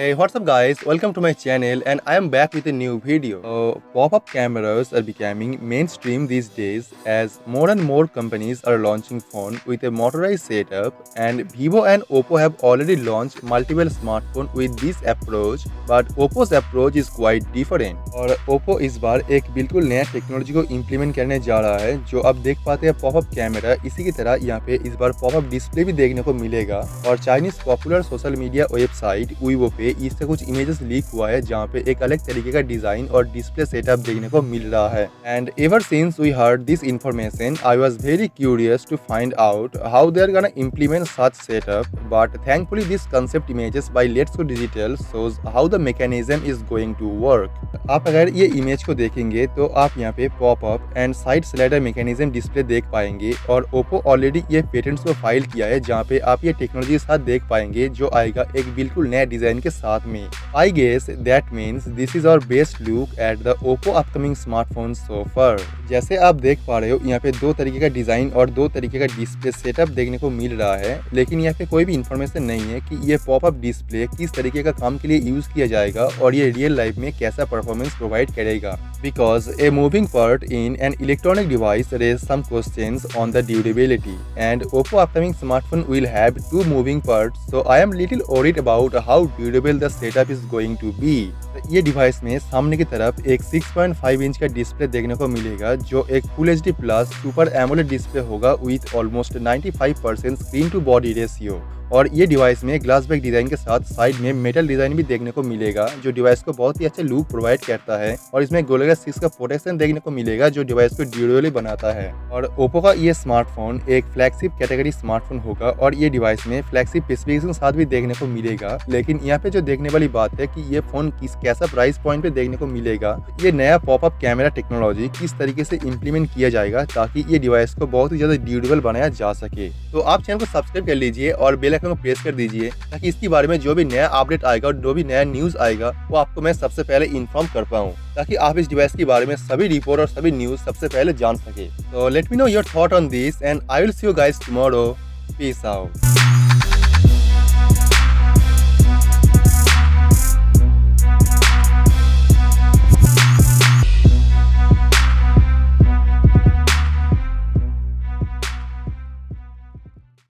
Hey, what's up guys? Welcome to my channel and I am back with a new video. Pop-up cameras are becoming mainstream these days as more and more companies are launching phone with a motorized setup, and Vivo and Oppo have already launched multiple smartphones with this approach, but Oppo's approach is quite different. और Oppo इस बार एक बिल्कुल नया technology को implement करने जा रहा है जो अब देख पाते हैं पॉपअप कैमरा, इसी की तरह यहाँ पे इस बार पॉपअप डिस्प्ले भी देखने को मिलेगा। और Chinese popular social media website Vivo पे इससे कुछ इमेजेस लीक हुआ है जहाँ पे एक अलग तरीके का डिजाइन और डिस्प्ले सेटअप देखने को मिल रहा है। And ever since we heard this information I was very curious to find out how they are gonna implement such setup, but thankfully this concept images by let's go digital shows how the mechanism is going to work. आप अगर ये image को देखेंगे तो आप यहाँ पे popup and side slider mechanism display देख पाएंगे और ओप्पो ऑलरेडी ये पेटेंट्स को फाइल किया है जहाँ पे आप ये टेक्नोलॉजी के साथ देख पाएंगे जो आएगा एक बिल्कुल नया डिजाइन के साथ में। I guess that means this is our best look at the Oppo upcoming smartphone so far. जैसे आप देख पा रहे हो यहाँ पे दो तरीके का डिजाइन और दो तरीके का डिस्प्ले सेटअप देखने को मिल रहा है, लेकिन यहाँ पे कोई भी इंफॉर्मेशन नहीं है कि ये पॉपअप डिस्प्ले किस तरीके का काम के लिए यूज किया जाएगा और ये रियल लाइफ में कैसा परफॉर्मेंस प्रोवाइड करेगा। Because a moving part in an electronic device raise some questions on the durability, and Oppo upcoming smartphone will have two moving parts, so I am little worried about how durable the setup is going to be. ये device में सामने की तरफ एक 6.5 inch का display देखने को मिलेगा जो एक full HD plus super AMOLED display होगा with almost 95% screen to body ratio. और ये डिवाइस में ग्लास बैक डिजाइन के साथ साइड में मेटल डिजाइन भी देखने को मिलेगा जो डिवाइस को बहुत ही अच्छा लुक प्रोवाइड करता है, और इसमें गोल्गोला 6 का प्रोटेक्शन देखने को मिलेगा जो डिवाइस को ड्यूरेबल बनाता है। और ओप्पो का ये स्मार्टफोन एक फ्लैगशिप कैटेगरी स्मार्टफोन होगा और ये डिवाइस में फ्लैगशिप स्पेसिफिकेशन साथ भी देखने को मिलेगा। लेकिन यहाँ पे जो देखने वाली बात है कि ये फोन कैसा प्राइस पॉइंट पे देखने को मिलेगा, ये नया पॉपअप कैमरा टेक्नोलॉजी किस तरीके से इम्प्लीमेंट किया जाएगा ताकि ये डिवाइस को बहुत ही ज्यादा ड्यूरेबल बनाया जा सके। तो आप चैनल को सब्सक्राइब कर लीजिए और बेल आइकन को प्रेस कर दीजिए ताकि इसके बारे में जो भी नया अपडेट आएगा और जो भी नया न्यूज आएगा वो आपको मैं सबसे पहले इन्फॉर्म कर पाऊँ, ताकि आप इस डिवाइस के बारे में सभी रिपोर्ट और सभी न्यूज सबसे पहले जान सके। तो let me know your thought on this and I will see you guys tomorrow. Peace out.